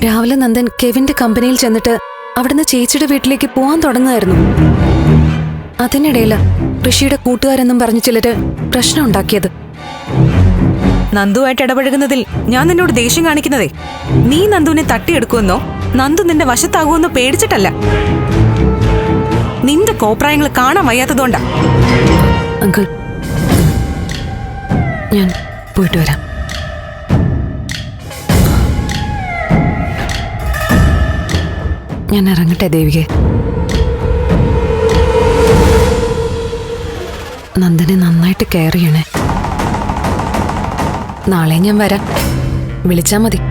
രാവിലെ നന്ദൻ കെവിന്റെ കമ്പനിയിൽ ചെന്നിട്ട് അവിടുന്ന് ചേച്ചിയുടെ വീട്ടിലേക്ക് പോവാൻ തുടങ്ങുമായിരുന്നു. അതിനിടയില ഋഷിയുടെ കൂട്ടുകാരെന്നും പറഞ്ഞ് ചിലര് പ്രശ്നം ഉണ്ടാക്കിയത്. നന്ദുവായിട്ട് ഇടപഴകുന്നതിൽ ഞാൻ നിന്നോട് ദേഷ്യം കാണിക്കുന്നതേ നീ നന്ദുവിനെ തട്ടിയെടുക്കുമെന്നോ നന്ദു നിന്റെ വശത്താകുമെന്നോ പേടിച്ചിട്ടല്ല. നിന്റെ കോപ്രായങ്ങൾ കാണാൻ വയ്യാത്തതുകൊണ്ടാ. അങ്കിൾ, ഞാൻ പോയിട്ട് വരാം. ഞാൻ ഇറങ്ങട്ടെ ദേവികെ. നന്ദനെ നന്നായിട്ട് കെയർ ചെയ്യണേ. നാളെ ഞാൻ വരാം, വിളിച്ചാ മതി.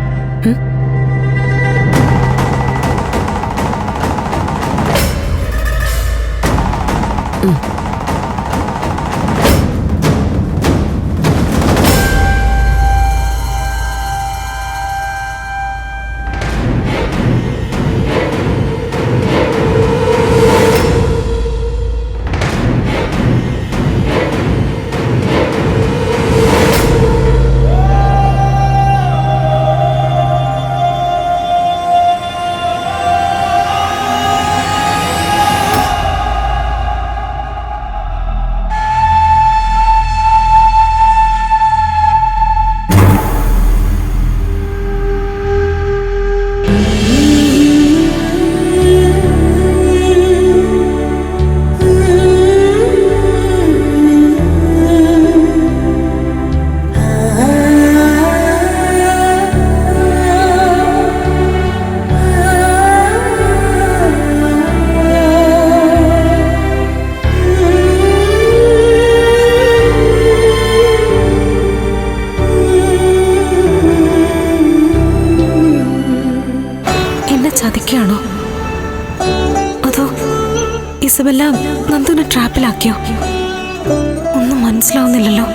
ചതിക്കാണോ അതോ ഇസബെല്ല നന്ദുവിനെ ട്രാപ്പിലാക്കിയോ? ഒന്നും മനസ്സിലാവുന്നില്ലല്ലോ.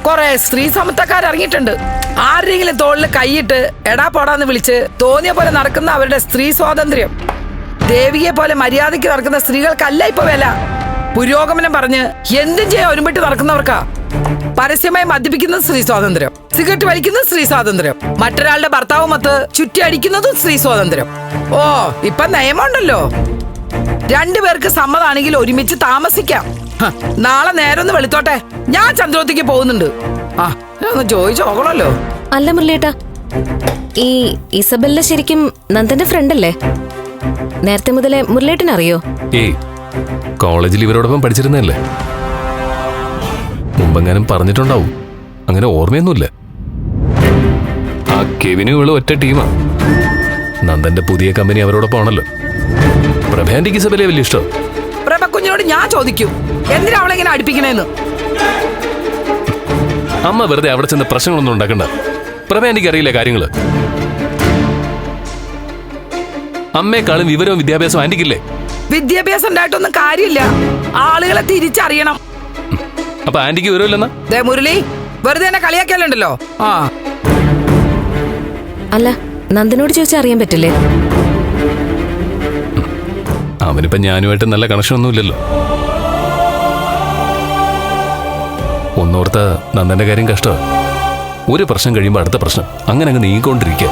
കൊറേ സ്ത്രീ സമത്വക്കാരിറങ്ങിയിട്ടുണ്ട്. ആരെങ്കിലും തോളിൽ കൈയിട്ട് എടാ പോടാന്ന് വിളിച്ച് തോന്നിയ പോലെ നടക്കുന്ന അവരുടെ സ്ത്രീ സ്വാതന്ത്ര്യം. ദേവിയെ പോലെ മര്യാദയ്ക്ക് നടക്കുന്ന സ്ത്രീകൾക്കല്ല ഇപ്പൊ വില. പുരോഗമനം പറഞ്ഞ് എന്തും ചെയ്യാൻ ഒരുമിട്ട് നടക്കുന്നവർക്കാ. പരസ്യമായി മദ്യപിക്കുന്നത് സ്ത്രീ സ്വാതന്ത്ര്യം, സിഗരറ്റ് വലിക്കുന്നത് സ്ത്രീ സ്വാതന്ത്ര്യം, മറ്റൊരാളുടെ ഭർത്താവുമൊത്ത് ചുറ്റി അടിക്കുന്നതും സ്ത്രീ സ്വാതന്ത്ര്യം. ഓ, ഇപ്പൊ നിയമമുണ്ടല്ലോ. രണ്ടുപേർക്ക് സമ്മതാണെങ്കിൽ ഒരുമിച്ച് താമസിക്കാം. നാളെ നേരം ഒന്ന് വെളുത്തോട്ടെ, ഞാൻ ചന്ദ്രോത്തിക്ക് പോകുന്നുണ്ട്. ആ, ഒന്ന് ചോദിച്ചു നോക്കണല്ലോ. അല്ല മുരളിയേട്ടാ, ഈ ഇസബെല്ല ശരിക്കും നന്ദന്റെ ഫ്രണ്ട് അല്ലേ? നേരത്തെ മുതലേ മുരളിയേട്ടൻ അറിയോ? ഏയ്, കോളേജിൽ ഇവരോടൊപ്പം പഠിച്ചിരുന്നല്ലേ. മുമ്പെങ്ങാനും പറഞ്ഞിട്ടുണ്ടാവും, അങ്ങനെ ഓർമ്മയൊന്നുമില്ല. ആ കെവിനും ഇവള് ഒറ്റ ടീമാ. നന്ദന്റെ പുതിയ കമ്പനി അവരോടൊപ്പം ആണല്ലോ. പ്രഭാന്റിക്ക് ഇസബെല്ലയെ വലിയ ഇഷ്ടം. പ്രഭ കുഞ്ഞിനോട് ഞാൻ ചോദിക്കും, എന്തിനാ അവളെങ്ങനെ അടുപ്പിക്കണേന്ന്. അമ്മ വെറുതെ അവിടെ ചെന്ന് പ്രശ്നങ്ങളൊന്നും ഉണ്ടാക്കണ്ട. പ്രഭാന്റിക്ക് അറിയില്ല കാര്യങ്ങള്. അമ്മയെക്കാളും വിവരവും വിദ്യാഭ്യാസവും ആന്റിക്കില്ലേ? വിദ്യാഭ്യാസം ഉണ്ടായിട്ടൊന്നും കാര്യമില്ല, ആളുകളെ തിരിച്ചറിയണം. അപ്പൊ ആന്റിക്ക് വിവരമില്ലെന്നാ? ദേ മുരളി, വെറുതെ എന്നെ കളിയാക്കിയാലുണ്ടല്ലോ. ആ, അല്ല, നന്ദനോട് ചോദിച്ചാൽ അറിയാൻ പറ്റില്ലേ? അവനിപ്പോ ഞാനുമായിട്ട് നല്ല കണക്ഷൻ ഒന്നുമില്ലല്ലോ. ഒന്നോർത്ത നന്ദന്റെ കാര്യം കഷ്ടമാണ്. ഒരു പ്രശ്നം കഴിയുമ്പോ അടുത്ത പ്രശ്നം, അങ്ങനെ അങ്ങ് നീങ്ങിക്കൊണ്ടിരിക്കുക.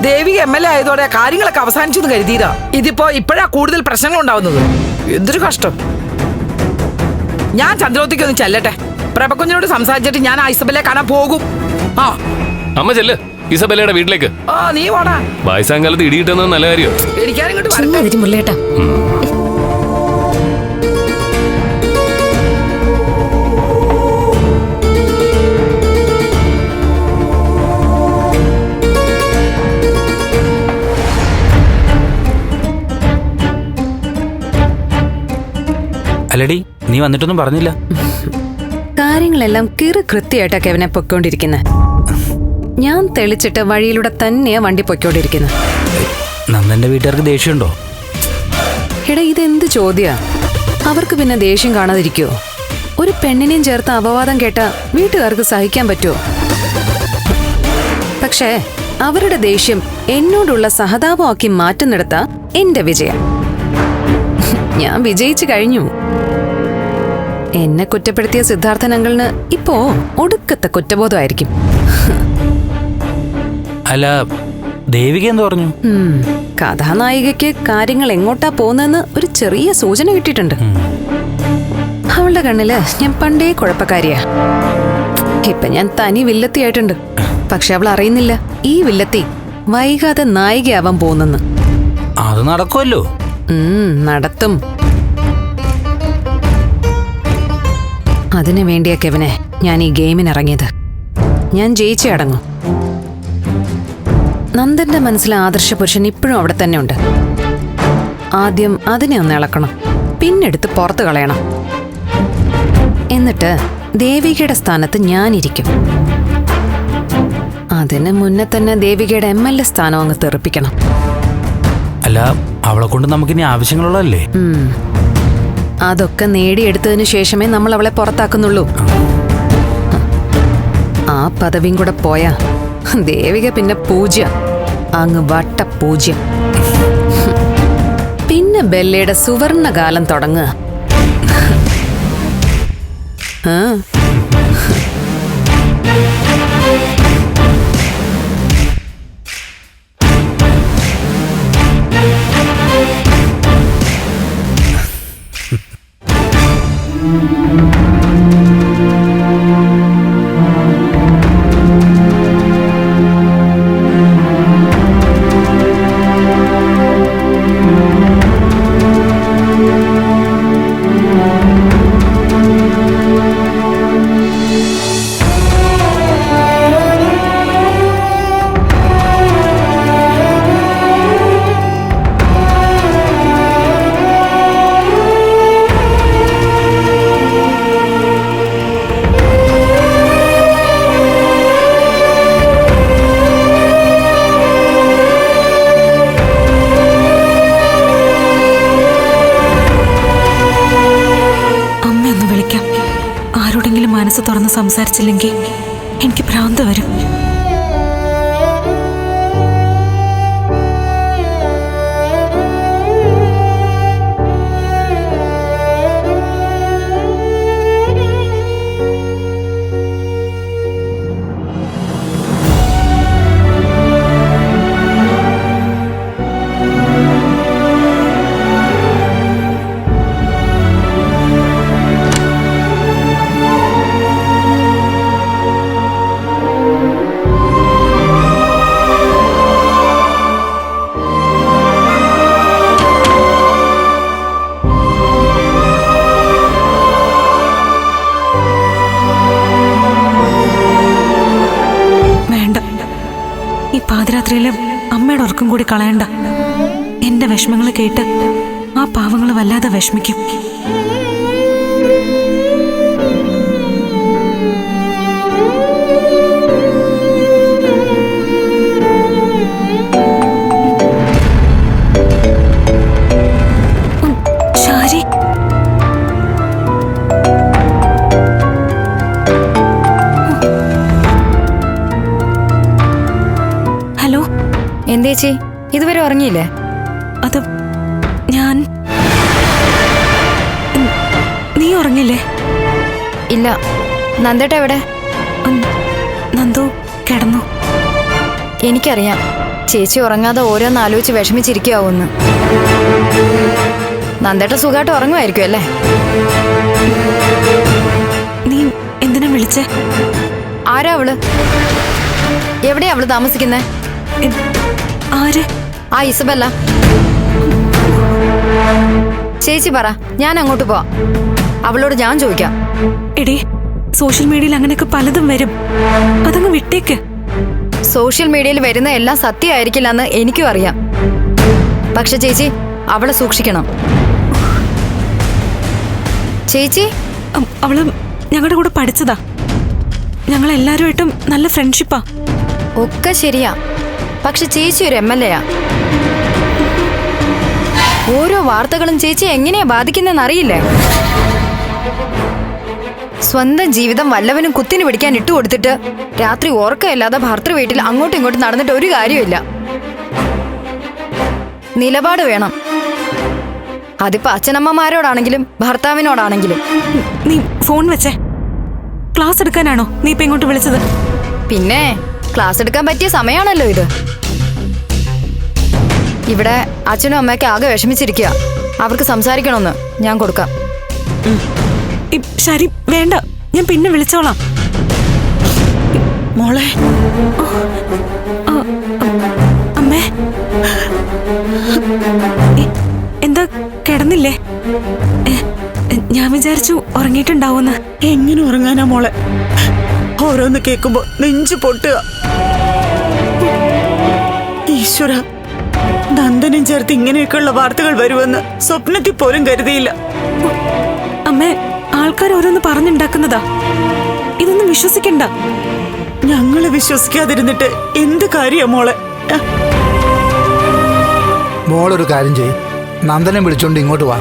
ദേവിക MLA ആയതോടെ കാര്യങ്ങളൊക്കെ അവസാനിച്ചു എന്ന് കരുതിയതാ. ഇതിപ്പോ ഇപ്പോഴാ കൂടുതൽ പ്രശ്നങ്ങൾ ഉണ്ടാവുന്നത്. എന്തൊരു കഷ്ടം. ഞാൻ ചന്ദ്രോത്തിക്ക് ഒന്ന് ചെല്ലട്ടെ. പ്രഭക്കുഞ്ഞിനോട് സംസാരിച്ചിട്ട് ഞാൻ ഇസബെല്ലയെ കാണാൻ പോകും. ആ, അമ്മ ചെല്ല് ഇസബെല്ലയുടെ വീട്ടിലേക്ക്. ആ, നീ പോടാ. വയസ്സാങ്കാലത്ത് ഇടിയിട്ടെന്നത് നല്ല കാര്യമോ? ചുമ്മാ മുരളിയേട്ടാ. അല്ലടി, നീ വന്നിട്ടൊന്നും പറഞ്ഞില്ല. കാര്യങ്ങളെല്ലാം കൃത്യമായിട്ടാ കെവിനെ പൊയ്ക്കൊണ്ടിരിക്കുന്നത്. ഞാൻ തെളിച്ചിട്ട് വഴിയിലൂടെ തന്നെയാ വണ്ടി പൊയ്ക്കൊണ്ടിരിക്കുന്നത്. നന്ദന്റെ വീട്ടുകാർക്ക് ദേഷ്യമുണ്ടോ? എടാ ഇതെന്ത് ചോദ്യാ? അവർക്ക് പിന്നെ ദേഷ്യം കാണാതിരിക്കോ? ഒരു പെണ്ണിനെയും ചേർത്ത് അപവാദം കേട്ട വീട്ടുകാർക്ക് സഹിക്കാൻ പറ്റുമോ? പക്ഷേ അവരുടെ ദേഷ്യം എന്നോടുള്ള സഹതാപമാക്കി മാറ്റുന്നിടത്ത എന്റെ വിജയം. ഞാൻ വിജയിച്ചു കഴിഞ്ഞു. എന്നെ കുറ്റപ്പെടുത്തിയ സിദ്ധാർത്ഥൻ അങ്കിളിന് ഇപ്പോ ഒടുക്കത്തെ കുറ്റബോധമായിരിക്കും. അല്ല, ദേവിക എന്ത് പറഞ്ഞു? കഥാനായികയ്ക്ക് കാര്യങ്ങൾ എങ്ങോട്ടാ പോകുന്നതെന്ന് ഒരു ചെറിയ സൂചന കിട്ടിയിട്ടുണ്ട്. അവളുടെ കണ്ണില് ഞാൻ പണ്ടേ കുഴപ്പക്കാരിയാ. ഇപ്പൊ ഞാൻ തനി വില്ലത്തിയായിട്ടുണ്ട്. പക്ഷെ അവൾ അറിയുന്നില്ല ഈ വില്ലത്തി വൈകാതെ നായികയാവാൻ പോകുന്നെന്ന്. അത് നടക്കുമല്ലോ. നടത്തും. അതിനു വേണ്ടിയാ കെവിനെ ഞാൻ ഈ ഗെയിമിനിറങ്ങിയത്. ഞാൻ ജയിച്ചേ അടങ്ങും. നന്ദന്റെ മനസ്സിലെ ആദർശ പുരുഷൻ ഇപ്പോഴും അവിടെ തന്നെ ഉണ്ട്. ആദ്യം അതിനെ ഒന്ന് ഇളക്കണം, പിന്നെടുത്ത് പുറത്തു കളയണം. എന്നിട്ട് ദേവികയുടെ സ്ഥാനത്ത് ഞാനിരിക്കും. അതിന് മുന്നേ തന്നെ ദേവികയുടെ MLA സ്ഥാനം അങ്ങ് തെറിപ്പിക്കണം. അല്ല, അവളെ കൊണ്ട് നമുക്കിനി ആവശ്യങ്ങളുള്ളതല്ലേ? അതൊക്കെ നേടിയെടുത്തതിന് ശേഷമേ നമ്മൾ അവളെ പുറത്താക്കുന്നുള്ളൂ. ആ പദവിയും കൂടെ പോയാ ദേവിക പിന്നെ പൂജ്യം, അങ്ങ് വട്ട പൂജ്യം. പിന്നെ ബെല്ലയുടെ സുവർണകാലം തുടങ്ങുക. മനസ്സ് തുറന്ന് സംസാരിച്ചില്ലെങ്കിൽ എനിക്ക് ഭ്രാന്ത് വരും. പാതിരാത്രിയില് അമ്മയുടെ ഉറക്കം കൂടി കളയണ്ട. എന്റെ വിഷമങ്ങൾ കേട്ട് ആ പാവങ്ങൾ വല്ലാതെ വിഷമിക്കും. ഷാരി, എന്തേച്ചി ഇതുവരെ ഉറങ്ങിയില്ലേ? അത് ഞാൻ. നീ ഉറങ്ങില്ലേ? ഇല്ല. നന്ദേട്ട എവിടെ? നന്ദു കിടന്നു. എനിക്കറിയാം ചേച്ചി ഉറങ്ങാതെ ഓരോന്ന് ആലോചിച്ച് വിഷമിച്ചിരിക്കാവൂന്ന്. നന്ദേട്ട സുഖമായിട്ട് ഉറങ്ങുമായിരിക്കും അല്ലേ? നീ എന്തിനാ വിളിച്ചേ? ആരാ അവള്? എവിടെയാ അവള് താമസിക്കുന്നേ? ആര്? ആ ഇസബല്ല. ചേച്ചി പറ, ഞാൻ അങ്ങോട്ട് പോവാം. അവളോട് ഞാൻ ചോദിക്കാം. എടേ, സോഷ്യൽ മീഡിയയിൽ അങ്ങനെയൊക്കെ പലതും വരും, അതങ്ങ് വിട്ടേക്ക്. സോഷ്യൽ മീഡിയയിൽ വരുന്ന എല്ലാം സത്യമായിരിക്കില്ലെന്ന് എനിക്കും അറിയാം. പക്ഷെ ചേച്ചി അവളെ സൂക്ഷിക്കണം. ചേച്ചി അവള് ഞങ്ങളുടെ കൂടെ പഠിച്ചതാ. ഞങ്ങളെല്ലാരുമായിട്ടും നല്ല ഫ്രണ്ട്ഷിപ്പാ. ഒക്കെ ശരിയാ, പക്ഷെ ചേച്ചി ഒരു MLA യാ. വാർത്തകളും ചേച്ചി എങ്ങനെയാ ബാധിക്കുന്നെന്ന് അറിയില്ലേ? സ്വന്തം ജീവിതം വല്ലവനും കുത്തിന് പിടിക്കാൻ ഇട്ടുകൊടുത്തിട്ട് രാത്രി ഉറക്കമില്ലാതെ ഭർത്തൃ വീട്ടിൽ അങ്ങോട്ടും ഇങ്ങോട്ടും നടന്നിട്ട് ഒരു കാര്യമില്ല. നിലപാട് വേണം. അതിപ്പോ അച്ഛനമ്മമാരോടാണെങ്കിലും ഭർത്താവിനോടാണെങ്കിലും. നീ ഫോൺ വെച്ചേ. ക്ലാസ് എടുക്കാനാണോ നീ ഇപ്പൊ ഇങ്ങോട്ട് വിളിച്ചത്? പിന്നെ ക്ലാസ് എടുക്കാൻ പറ്റിയ സമയമാണല്ലോ ഇത്. ഇവിടെ അച്ഛനും അമ്മയൊക്കെ ആകെ വിഷമിച്ചിരിക്കുക. അവർക്ക് സംസാരിക്കണമെന്ന് ഞാൻ കൊടുക്കാം. ശരി, വേണ്ട, ഞാൻ പിന്നെ വിളിച്ചോളാം. മോളെ, അമ്മേ, എന്താ കിടന്നില്ലേ? ഞാൻ വിചാരിച്ചു ഉറങ്ങിയിട്ടുണ്ടാവുമെന്ന്. എങ്ങനെ ഉറങ്ങാനാ മോളെ? ഓരോന്ന് കേൾക്കുമ്പോ നെഞ്ചു പൊട്ടുക. ഈശ്വര, നന്ദനും ചേർത്ത് ഇങ്ങനെയൊക്കെയുള്ള വാർത്തകൾ വരുമെന്ന് സ്വപ്നത്തിൽ പോലും കരുതിയില്ല. അമ്മേ, ആൾക്കാർ ഓരോന്ന് പറഞ്ഞുണ്ടാക്കുന്നതാ. ഇതൊന്നും വിശ്വസിക്കണ്ട. ഞങ്ങള് വിശ്വസിക്കാതിരുന്നിട്ട് എന്ത് കാര്യാ മോളെ? മോളൊരു കാര്യം ചെയ്യ്, നന്ദനെ വിളിച്ചോണ്ട് ഇങ്ങോട്ട് വാ.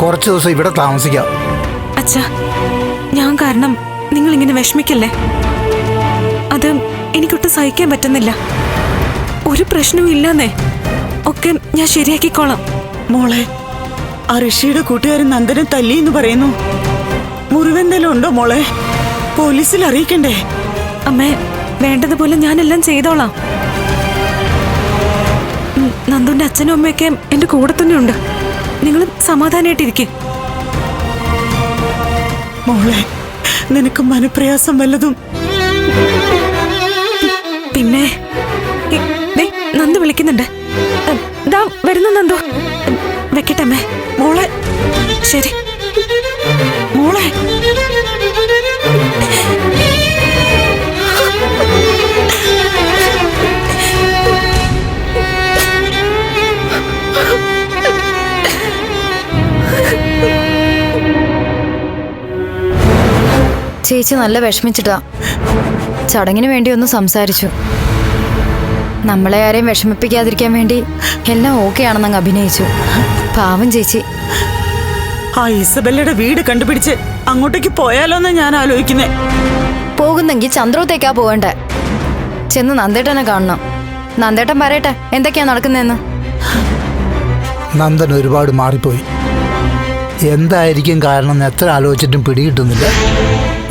കുറച്ച് ദിവസം ഇവിടെ താമസിക്കാം. അച്ഛാ, ഞാൻ കാരണം നിങ്ങൾ ഇങ്ങനെ വിഷമിക്കല്ലേ. അത് എനിക്കൊട്ടും സഹിക്കാൻ പറ്റുന്നില്ല. ഒരു പ്രശ്നവും ഇല്ലെന്നേ. ഒക്കെ ഞാൻ ശരിയാക്കിക്കോളാം. മോളെ, ആ ഋഷിയുടെ കൂട്ടുകാരൻ നന്ദനെ തല്ലി എന്ന് പറയുന്നു. മുറിവെന്തെങ്കിലും ഉണ്ടോ മോളെ? പോലീസിൽ അറിയിക്കണ്ടേ? അമ്മേ, വേണ്ടതുപോലെ ഞാനെല്ലാം ചെയ്തോളാം. നന്ദുന്റെ അച്ഛനും അമ്മയൊക്കെ എന്റെ കൂടെ തന്നെ ഉണ്ട്. നിങ്ങൾ സമാധാനായിട്ടിരിക്കും. മോളെ, നിനക്ക് മനപ്രയാസം വല്ലതും? പിന്നെ നന്ദു വിളിക്കുന്നുണ്ട്. ദാ വരുന്നു നന്ദു. വെക്കട്ടെ അമ്മേ. മോളെ, ശരി മോളെ. ചേച്ചി നല്ല വിഷമിച്ചിട്ടാ. ചടങ്ങിന് വേണ്ടി ഒന്ന് സംസാരിച്ചു. നമ്മളെ ആരെയും വിഷമിപ്പിക്കാതിരിക്കാൻ വേണ്ടി എല്ലാം ഓക്കെ ആണെന്നങ്ങ് അഭിനയിച്ചു. പാവം ചേച്ചി. ആ ഇസബെല്ലയുടെ വീട് കണ്ടുപിടിച്ച് അങ്ങോട്ടേക്ക് പോയാലോന്ന് ഞാൻ ആലോചിക്കുന്നേ. പോകുന്നെങ്കിൽ ചന്ദ്രോത്തേക്കാ പോകണ്ടേ. ചെന്ന് നന്ദേട്ടനെ കാണണം. നന്ദേട്ടൻ പറയട്ടെ എന്തൊക്കെയാ നടക്കുന്നതെന്ന്. നന്ദൻ ഒരുപാട് മാറിപ്പോയി. എന്തായിരിക്കും കാരണം എന്ന് എത്ര ആലോചിച്ചിട്ടും പിടികിട്ടുന്നില്ല.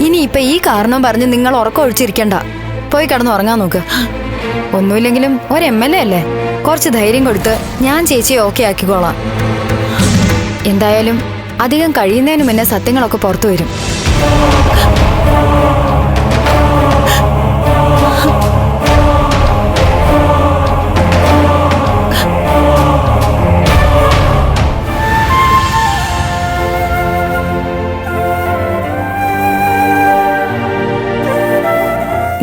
ഇനിയിപ്പൊ ഈ കാരണം പറഞ്ഞ് നിങ്ങൾ ഉറക്കം ഒഴിച്ചിരിക്കണ്ട. പോയി കിടന്ന് ഉറങ്ങാൻ നോക്ക്. ഒന്നുമില്ലെങ്കിലും ഒരു MLA അല്ലേ, കുറച്ച് ധൈര്യം കൊടുത്ത് ഞാൻ ചേച്ചിയെ ഓക്കെ ആക്കിക്കോളാം. എന്തായാലും അധികം കഴിയുന്നതിന് മുന്നേ സത്യങ്ങളൊക്കെ പുറത്തു വരും.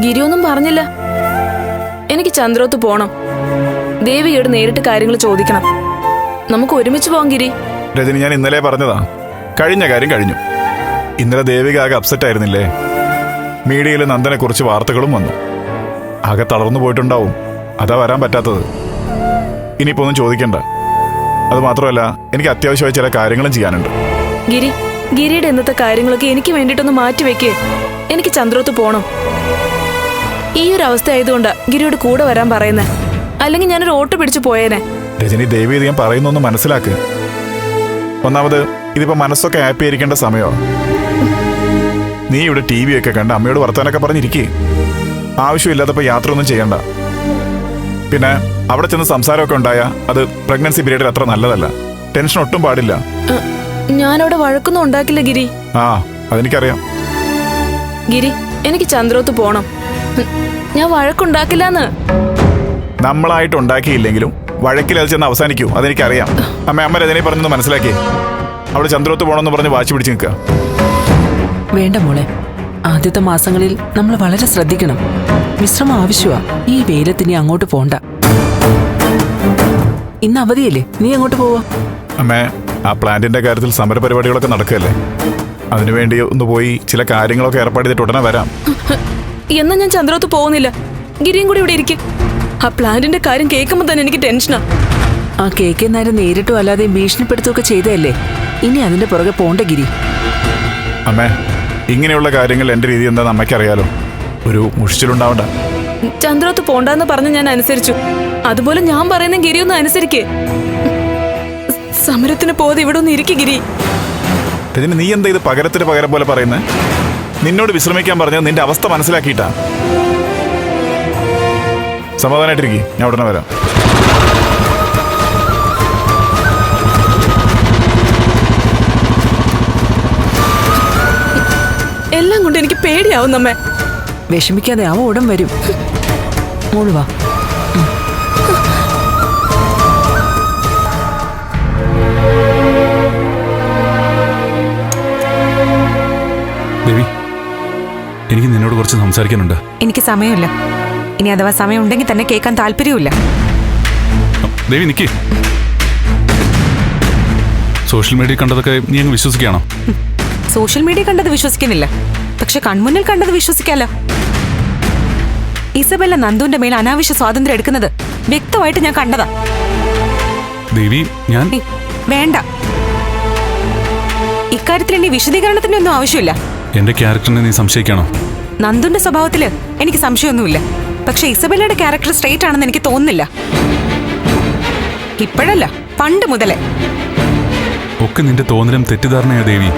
ഗിരിയൊന്നും പറഞ്ഞില്ല. എനിക്ക് ചന്ദ്രോത്ത് പോണം. ദേവിയോട് നേരിട്ട് കാര്യങ്ങൾ ചോദിക്കണം. നമുക്ക് ഒരുമിച്ച് പോകാം ഗിരി. രജനി, ഞാൻ ഇന്നലെ പറഞ്ഞതാ, കഴിഞ്ഞ കാര്യം കഴിഞ്ഞു. ഇന്നലെ ദേവിക ആകെ അപ്സെറ്റ് ആയിരുന്നില്ലേ? മീഡിയയിൽ നന്ദനെ കുറിച്ച് വാർത്തകളും വന്നു. ആകെ തളർന്നു പോയിട്ടുണ്ടാവും. അതാ വരാൻ പറ്റാത്തത്. ഇനിയിപ്പോ ഒന്നും ചോദിക്കണ്ട. അത് മാത്രമല്ല, എനിക്ക് അത്യാവശ്യമായി ചില കാര്യങ്ങളും ചെയ്യാനുണ്ട്. ഗിരിയുടെ ഇന്നത്തെ കാര്യങ്ങളൊക്കെ എനിക്ക് വേണ്ടിയിട്ടൊന്ന് മാറ്റിവെക്കേ. എനിക്ക് ചന്ദ്രോത്ത് പോണം. ഈ ഒരു അവസ്ഥ ആയതുകൊണ്ടാ ഗിരിയോട് കൂടെ വരാൻ പറയുന്നേ. അല്ലെങ്കിൽ ഞാനൊരു ഓട്ടോ പിടിച്ചു പോയേനെ. രജനി, ദേവി ഇത് ഞാൻ പറയുന്നൊന്ന് മനസ്സിലാക്ക്. ഒന്നാമത് ഇതിപ്പോ മനസ്സൊക്കെ ഹാപ്പി ആയിരിക്കേണ്ട സമയമോ. നീ ഇവിടെ TV ഒക്കെ കണ്ട് അമ്മയോട് വർത്താനൊക്കെ പറഞ്ഞിരിക്കേ. ആവശ്യമില്ലാത്തപ്പോ യാത്ര ഒന്നും ചെയ്യണ്ട. പിന്നെ അവിടെ ചെന്ന് സംസാരമൊക്കെ ഉണ്ടായ അത് പ്രഗ്നൻസി പീരീഡിൽ അത്ര നല്ലതല്ല. ടെൻഷൻ ഒട്ടും പാടില്ല. ഞാനവിടെ വഴക്കൊന്നും ഉണ്ടാക്കില്ല ഗിരി. ആ, അതെനിക്കറിയാം. ഗിരി, എനിക്ക് ചന്ദ്രോത്ത് പോണം. ഞാൻ വഴക്കുണ്ടാക്കില്ലാന്ന്. നമ്മളായിട്ട് ഉണ്ടാക്കിയില്ലെങ്കിലും വഴക്കിൽ അത് ചെന്ന് അവസാനിക്കൂ, അതെനിക്കറിയാം. അമ്മ രജനി പറഞ്ഞൊന്ന് മനസ്സിലാക്കി. അവിടെ ചന്ദ്രോത്ത് പോകണമെന്ന് പറഞ്ഞ് വാശി പിടിച്ച് നിൽക്കുക. വേണ്ട മോളെ, ആദ്യത്തെ മാസങ്ങളിൽ നമ്മൾ വളരെ ശ്രദ്ധിക്കണം. വിശ്രമം ആവശ്യമാ. ഈ വെയിലത്തിന് അങ്ങോട്ട് പോണ്ട. ഇന്ന് അവധിയല്ലേ, നീ അങ്ങോട്ട് പോവാ. അമ്മേ, ആ പ്ലാന്റിന്റെ കാര്യത്തിൽ സമരപരിപാടികളൊക്കെ നടക്കുകയല്ലേ. അതിനുവേണ്ടി ഒന്ന് പോയി ചില കാര്യങ്ങളൊക്കെ ഏർപ്പാട് ചെയ്തിട്ട് ഉടനെ വരാം. എന്നാ ഞാൻ ചന്ദ്രോത്ത് പോകുന്നില്ല. ഗിരിയും കൂടി ഇവിടെ ഇരിക്കും. ആ പ്ലാന്റിന്റെ കാര്യം കേൾക്കുമ്പോൾ തന്നെ എനിക്ക് ടെൻഷനാ. ആ KK നായർ നേരിട്ടും അല്ലാതെ ഭീഷണിപ്പെടുത്തുകയൊക്കെ ചെയ്തതല്ലേ? ഇനി അതിന്റെ പുറകെ പോണ്ട ഗിരി. അമ്മേ, ഇങ്ങനെയുള്ള കാര്യങ്ങൾ എന്റെ രീതി എന്താണെന്ന് അമ്മയ്ക്കറിയാലോ. ഒരു മുഷിച്ചിലുണ്ടാവണ്ട. ചന്ദ്രോത്ത് പോണ്ടെന്ന് പറഞ്ഞ് ഞാൻ അനുസരിച്ചു. അതുപോലെ ഞാൻ പറയുന്ന ഗിരി ഒന്ന് അനുസരിക്കേ. സമരത്തിന് പോകാതെ ഇവിടെ ഒന്ന് ഇരിക്കും ഗിരി. ഇതിന് നീ എന്താ ഇത് പകരത്തിന് പകരം പോലെ പറയുന്നത്? നിന്നോട് വിശ്രമിക്കാൻ പറഞ്ഞത് നിന്റെ അവസ്ഥ മനസ്സിലാക്കിയിട്ടാ. സമാധാനായിട്ടിരിക്കും, ഞാൻ ഉടനെ വരാം. എല്ലാം കൊണ്ട് എനിക്ക് പേടിയാവും നമ്മെ. വിഷമിക്കാതെ അവ ഉടൻ വരും. മോള് വാ. ദേവി, എനിക്ക് നിന്നോട് കുറച്ച് സംസാരിക്കാനുണ്ട്. എനിക്ക് സമയമില്ല. ഇനി അഥവാ സമയം ഉണ്ടെങ്കിൽ തന്നെ കേൾക്കാൻ താല്പര്യമില്ല. ദേവി നിക്ക്. സോഷ്യൽ മീഡിയ കണ്ടതൊക്കെ നീ അങ്ങ് വിശ്വസിക്കുകയാണോ? സോഷ്യൽ മീഡിയ കണ്ടത് വിശ്വസിക്കുന്നില്ല, പക്ഷെ കൺമുന്നിൽ കണ്ടത് വിശ്വസിക്കാലോ. ഇസബെല്ല നന്ദുവിന്റെ മേൽ അനാവശ്യ സ്വാതന്ത്ര്യം എടുക്കുന്നത് വ്യക്തമായിട്ട് ഞാൻ കണ്ടതാ. ദേവി, ഞാൻ വേണ്ട, ഇക്കാര്യത്തിൽ ഇനി വിശദീകരണത്തിന്റെ ഒന്നും ആവശ്യമില്ല. എന്റെ ക്യാരക്ടറിനെ നീ സംശയിക്കണോ? നന്ദുന്റെ സ്വഭാവത്തില് എനിക്ക് സംശയമൊന്നുമില്ല, പക്ഷെ ഇസബെല്ലയുടെ ക്യാരക്ടർ സ്ട്രെയിറ്റ് ആണെന്ന് എനിക്ക് തോന്നുന്നില്ല. ഇപ്പോഴല്ല, പണ്ട് മുതലേ. ഒക്കെ നിന്റെ തോന്നലും തെറ്റിദ്ധാരണയാ ദേവി.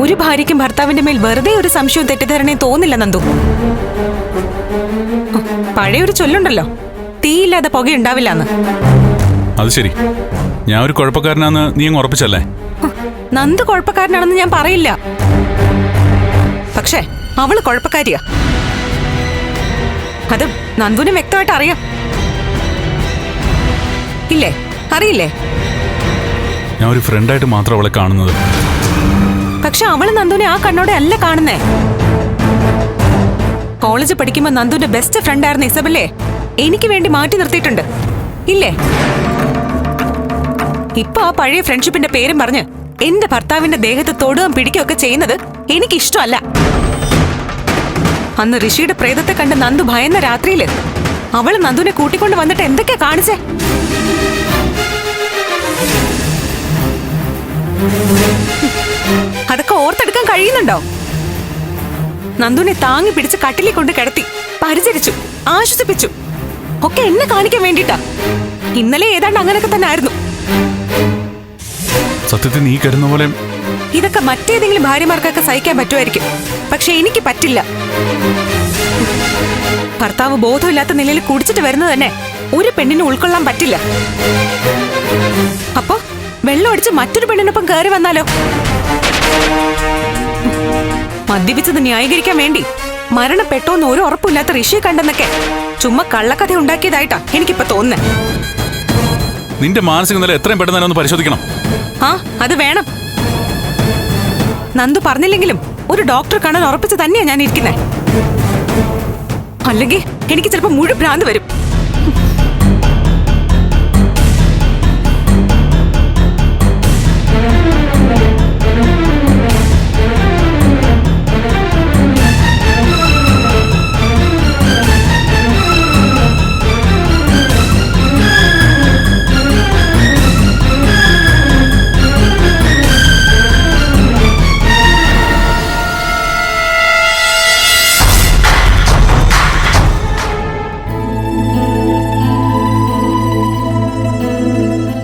ഒരു ഭാര്യയ്ക്കും ഭർത്താവിന്റെ മേൽ വെറുതെ ഒരു സംശയവും തെറ്റിദ്ധാരണയും തോന്നില്ല നന്ദു. പഴയൊരു ചൊല്ലുണ്ടല്ലോ, തീയില്ലാതെ പുകയുണ്ടാവില്ലെന്ന്. അത് ശരി, ഞാൻ ഒരു കുഴപ്പക്കാരനാന്ന് നീ അങ്ങ് ഉറപ്പിച്ചല്ലേ? നന്ദു കുഴപ്പക്കാരനാണെന്ന് ഞാൻ പറയില്ല, പക്ഷേ അവള് കുഴപ്പക്കാരിയാ. അത് നന്ദുവിന് വ്യക്തമായിട്ട് അറിയാം. ഇല്ലേ? അറിയില്ലേ? ഞാൻ ഒരു ഫ്രണ്ടായിട്ട് മാത്രം അവളെ കാണുന്നത്. പക്ഷെ അവള് നന്ദുവിനെ ആ കണ്ണോടെ അല്ല കാണുന്നേ. കോളേജ് പഠിക്കുമ്പോ നന്ദുവിന്റെ ബെസ്റ്റ് ഫ്രണ്ട് ആയിരുന്ന ഇസബല്ലേ എനിക്ക് വേണ്ടി മാറ്റി നിർത്തിയിട്ടുണ്ട്, ഇല്ലേ? ഇപ്പൊ ആ പഴയ ഫ്രണ്ട്ഷിപ്പിന്റെ പേരും പറഞ്ഞ് എന്റെ ഭർത്താവിന്റെ ദേഹത്ത് തൊടുകയും പിടിക്കുകയൊക്കെ ചെയ്യുന്നത് എനിക്കിഷ്ടമല്ല. അന്ന് ഋഷിയുടെ പ്രേതത്തെ കണ്ട് നന്ദു ഭയന്ന രാത്രിയില് അവള് നന്ദുവിനെ കൂട്ടിക്കൊണ്ട് വന്നിട്ട് എന്തൊക്കെയാ കാണിച്ചേ? അതൊക്കെ ഓർത്തെടുക്കാൻ കഴിയുന്നുണ്ടോ? നന്ദുവിനെ താങ്ങി പിടിച്ച് കട്ടിലിൽ കൊണ്ട് കിടത്തി പരിചരിച്ചു, ആശ്വസിപ്പിച്ചു, ഒക്കെ എന്നെ കാണിക്കാൻ വേണ്ടിട്ടാ. ഇന്നലെ ഏതാണ്ട് അങ്ങനെയൊക്കെ തന്നെ ആയിരുന്നു. സത്യത്തിൽ നീ കരുതുന്ന പോലെ ഇതൊക്കെ മറ്റേതെങ്കിലും ഭാര്യമാർക്കൊക്കെ സഹിക്കാൻ പറ്റുമായിരിക്കും, പക്ഷെ എനിക്ക് പറ്റില്ല. ഭർത്താവ് ബോധമില്ലാത്ത നിലയിൽ കുടിച്ചിട്ട് വരുന്നത് തന്നെ ഒരു പെണ്ണിന് ഉൾക്കൊള്ളാൻ പറ്റില്ല. അപ്പൊ വെള്ളം അടിച്ച് മറ്റൊരു പെണ്ണിനൊപ്പം കയറി വന്നാലോ? മദ്യപിച്ചത് ന്യായീകരിക്കാൻ വേണ്ടി മരണപ്പെട്ടോന്ന് ഒരു ഉറപ്പില്ലാത്ത ഋഷിയെ കണ്ടെന്നൊക്കെ ചുമ്മാ കള്ളക്കഥ ഉണ്ടാക്കിയതായിട്ടാ എനിക്കിപ്പോ തോന്നുന്നേ. നിന്റെ മാനസിക നില എത്രയും പെട്ടെന്ന് ഒന്ന് പരിശോധിക്കണം. ആ, അത് വേണം. നന്ദു പറഞ്ഞില്ലെങ്കിലും ഒരു ഡോക്ടർ കാണാൻ ഉറപ്പിച്ച് തന്നെയാ ഞാൻ ഇരിക്കുന്നേ. അല്ലെങ്കിൽ എനിക്ക് ചിലപ്പോ മുഴുവൻ ഭ്രാന്ത് വരും.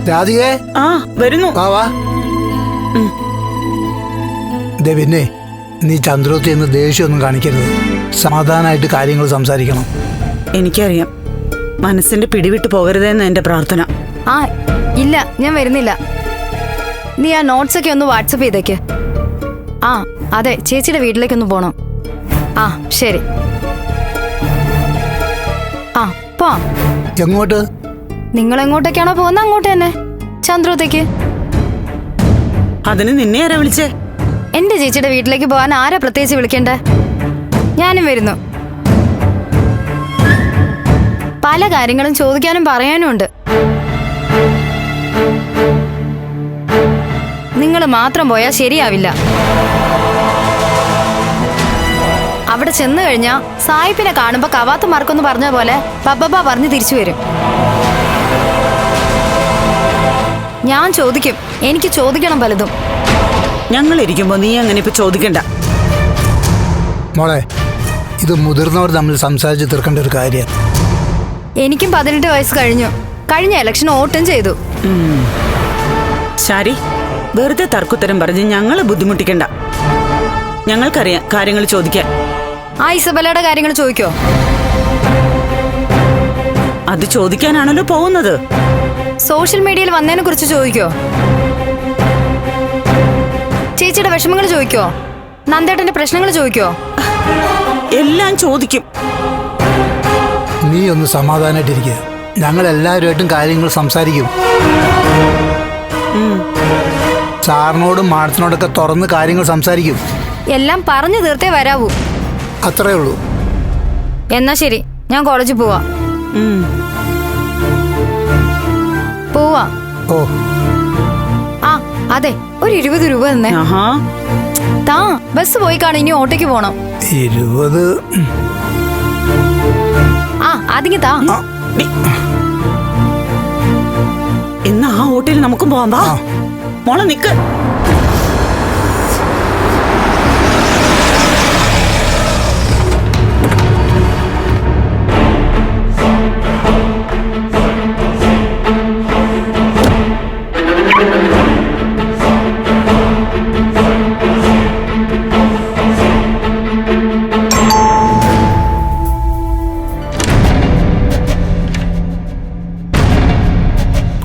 രാധികേ, ആ വരുന്നു. വാ. പിന്നെ നീ ചന്ദ്രോത്തി എന്ന് ദേഷ്യമൊന്നും കാണിക്കരുത്. സമാധാനമായിട്ട് കാര്യങ്ങൾ സംസാരിക്കണം. എനിക്കറിയാം, മനസ്സിന്റെ പിടിവിട്ട് പോകരുതെന്ന് എന്റെ പ്രാർത്ഥന. ആ ഇല്ല, ഞാൻ വരുന്നില്ല. നീ ആ നോട്ട്സ് ഒക്കെ ഒന്ന് വാട്സപ്പ് ചെയ്തേക്ക്. ആ അതെ, ചേച്ചിയുടെ വീട്ടിലേക്കൊന്ന് പോണം. ആ ശരി. ആ പോവാം. എങ്ങോട്ട്? നിങ്ങൾ എങ്ങോട്ടേക്കാണോ പോകുന്നത് അങ്ങോട്ട് തന്നെ, ചന്ദ്രോത്തേക്ക്. അതിന് നിന്നെ ആരാ വിളിച്ചേ? എന്റെ ചേച്ചിയുടെ വീട്ടിലേക്ക് പോകാൻ ആരാ പ്രത്യേകിച്ച് വിളിക്കണ്ടേ? ഞാനും വരുന്നു. പല കാര്യങ്ങളും ചോദിക്കാനും പറയാനും ഉണ്ട്. നിങ്ങൾ മാത്രം പോയാൽ ശരിയാവില്ല. അവിടെ ചെന്നു കഴിഞ്ഞാ സായിപ്പിനെ കാണുമ്പോ കവാത്ത് മറക്കൊന്ന് പറഞ്ഞ പോലെ ബബ്ബ പറഞ്ഞു തിരിച്ചു വരും. ഞാൻ ചോദിക്കും. എനിക്ക് ചോദിക്കണം പലതും. ഞങ്ങൾ ഇരിക്കുമ്പോ നീ അങ്ങനെ ഇപ്പൊ ചോദിക്കണ്ട. മോളെ, ഇത് മുതിർന്നവർ തമ്മിൽ സംസാരിച്ച് തീർക്കേണ്ട ഒരു കാര്യം. എനിക്കും 18 വയസ്സ് കഴിഞ്ഞു. കഴിഞ്ഞ ഇലക്ഷൻ വോട്ടും ചെയ്തു. ശാരി, വെറുതെ തർക്കുത്തരം പറഞ്ഞ് ഞങ്ങളെ ബുദ്ധിമുട്ടിക്കണ്ട. ഞങ്ങൾക്കറിയാം കാര്യങ്ങൾ ചോദിക്കാൻ. ആ ഇസബലയുടെ കാര്യങ്ങൾ ചോദിക്കോ? അത് ചോദിക്കാനാണല്ലോ പോകുന്നത്. സോഷ്യൽ മീഡിയയിൽ വന്നതിനെ കുറിച്ച് ചോദിക്കോ? ചേച്ചിയുടെ വിഷമങ്ങൾ ചോദിക്കോ? നന്ദേട്ടന്റെ പ്രശ്നങ്ങൾ ചോദിക്കോ? എല്ലാം ചോദിക്കും. നീ ഒന്ന് സമാധാനമായിട്ടിരിക്കുക. ഞങ്ങൾ എല്ലാവരുമായിട്ടും കാര്യങ്ങൾ സംസാരിക്കും. സാറിനോടും മാഡത്തിനോടൊക്കെ തുറന്ന് കാര്യങ്ങൾ സംസാരിക്കും. എല്ലാം പറഞ്ഞു തീർത്തേ വരാവൂ. അത്രേ ഉള്ളൂ. എന്നാ ശരി, ഞാൻ കോളേജിൽ പോവാ. പോവാ. ഓ ആ അതെ, ഒരു 20 രൂപ തന്നെ. താ, ബസ് പോയി കാണും. ഇനി ഓട്ടോയ്ക്ക് പോണം. 20? ആ അതിങ്ങ് താ. എന്നാ ആ ഓട്ടോയിൽ നമുക്കും പോവാം. വാ മോളെ, നിക്ക്.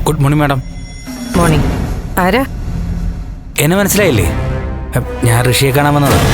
Good morning madam. മോർണിംഗ്. ആരാ? എന്നെ മനസ്സിലായില്ലേ? ഞാൻ ഋഷിയെ കാണാൻ വന്നതാണ്.